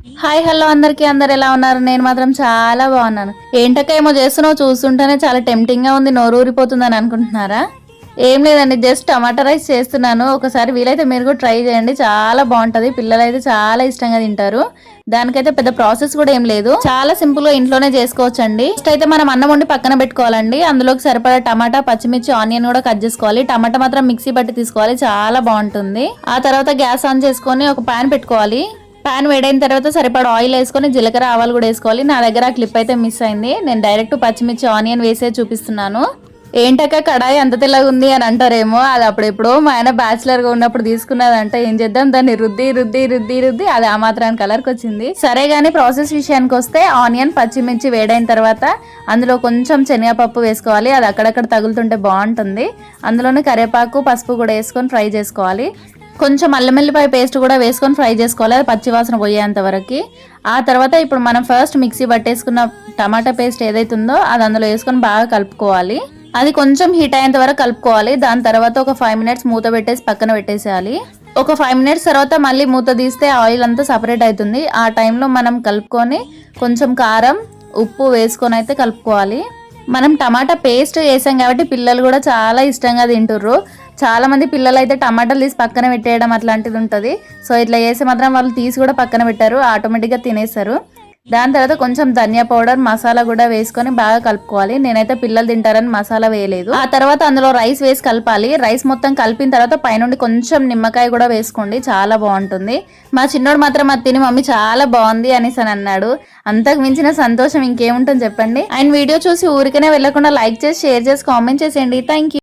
Hi hello అందరికి, అందరు ఎలా ఉన్నారు? నేను మాత్రం చాలా బాగున్నాను. ఏంటక్క ఏమో చేస్తున్నావు, చూస్తుంటేనే చాలా టెంప్టింగ్ గా ఉంది, నోరు ఊరిపోతుందని అనుకుంటున్నారా? ఏం లేదండి, జస్ట్ టమాటా రైస్ చేస్తున్నాను. ఒకసారి వీలైతే మీరు కూడా ట్రై చేయండి, చాలా బాగుంటది. పిల్లలు అయితే చాలా ఇష్టంగా తింటారు. దానికైతే పెద్ద ప్రాసెస్ కూడా ఏం లేదు, చాలా సింపుల్ గా ఇంట్లోనే చేసుకోవచ్చండి. ఫస్ట్ అయితే మనం అన్నం వండి పక్కన పెట్టుకోవాలండి. అందులోకి సరిపడా టమాటా, పచ్చిమిర్చి, ఆనియన్ కూడా కట్ చేసుకోవాలి. టమాటా మాత్రం మిక్సీ బట్టి తీసుకోవాలి, చాలా బాగుంటుంది. ఆ తర్వాత గ్యాస్ ఆన్ చేసుకొని ఒక పాన్ పెట్టుకోవాలి. పాన్ వేడైన తర్వాత సరిపడా ఆయిల్ వేసుకొని జీలకర్ర, ఆవాలు కూడా వేసుకోవాలి. నా దగ్గర ఆ క్లిప్ అయితే మిస్ అయింది. నేను డైరెక్ట్ పచ్చిమిర్చి, ఆనియన్ వేసే చూపిస్తున్నాను. ఏంటక్క కడాయి అంత తెల్లగా ఉంది అని అంటారేమో, అది అప్పుడెప్పుడో మా ఆయన బ్యాచిలర్ గా ఉన్నప్పుడు తీసుకున్నదంట. ఏం చేద్దాం, దాన్ని రుద్ది రుద్ది రుద్ది రుద్ది అది ఆ మాత్రం కలర్కి వచ్చింది. సరే గానీ ప్రాసెస్ విషయానికి వస్తే, ఆనియన్, పచ్చిమిర్చి వేడైన తర్వాత అందులో కొంచెం శనగపప్పు వేసుకోవాలి. అది అక్కడక్కడ తగులుతుంటే బాగుంటుంది. అందులోనే కరివేపాకు, పసుపు కూడా వేసుకొని ఫ్రై చేసుకోవాలి. కొంచెం అల్లం వెల్లిపాయ పేస్ట్ కూడా వేసుకొని ఫ్రై చేసుకోవాలి, అది పచ్చివాసన పోయేంత వరకు. ఆ తర్వాత ఇప్పుడు మనం ఫస్ట్ మిక్సీ పట్టేసుకున్న టమాటా పేస్ట్ ఏదైతే ఉందో అది అందులో వేసుకొని బాగా కలుపుకోవాలి. అది కొంచెం హీట్ అయ్యేంత వరకు కలుపుకోవాలి. దాని తర్వాత ఒక 5 మినిట్స్ మూత పెట్టేసి పక్కన పెట్టేసేయాలి. ఒక 5 మినిట్స్ తర్వాత మళ్ళీ మూత తీస్తే ఆయిల్ అంతా సపరేట్ అవుతుంది. ఆ టైంలో మనం కలుపుకొని కొంచెం కారం, ఉప్పు వేసుకొని అయితే కలుపుకోవాలి. మనం టమాటా పేస్ట్ వేసాం కాబట్టి పిల్లలు కూడా చాలా ఇష్టంగా తింటుర్రు. చాలా మంది పిల్లలు అయితే టమాటాలు తీసి పక్కన పెట్టేయడం అట్లాంటిది ఉంటుంది. సో ఇట్లా చేసి మాత్రం వాళ్ళు తీసి కూడా పక్కన పెట్టారు, ఆటోమేటిక్గా తినేస్తారు. దాని తర్వాత కొంచెం ధనియా పౌడర్, మసాలా కూడా వేసుకొని బాగా కలుపుకోవాలి. నేనైతే పిల్లలు తింటారని మసాలా వేయలేదు. ఆ తర్వాత అందులో రైస్ వేసి కలపాలి. రైస్ మొత్తం కలిపిన తర్వాత పైనుండి కొంచెం నిమ్మకాయ కూడా వేసుకోండి, చాలా బాగుంటుంది. మా చిన్నోడు మాత్రం అది తిని మమ్మీ చాలా బాగుంది అనేసి అని అన్నాడు. అంతకు మించిన సంతోషం ఇంకేముంటుంది చెప్పండి. అండ్ వీడియో చూసి ఊరికనే వెళ్ళకుండా లైక్ చేసి, షేర్ చేసి, కామెంట్ చేసేయండి. Thank you.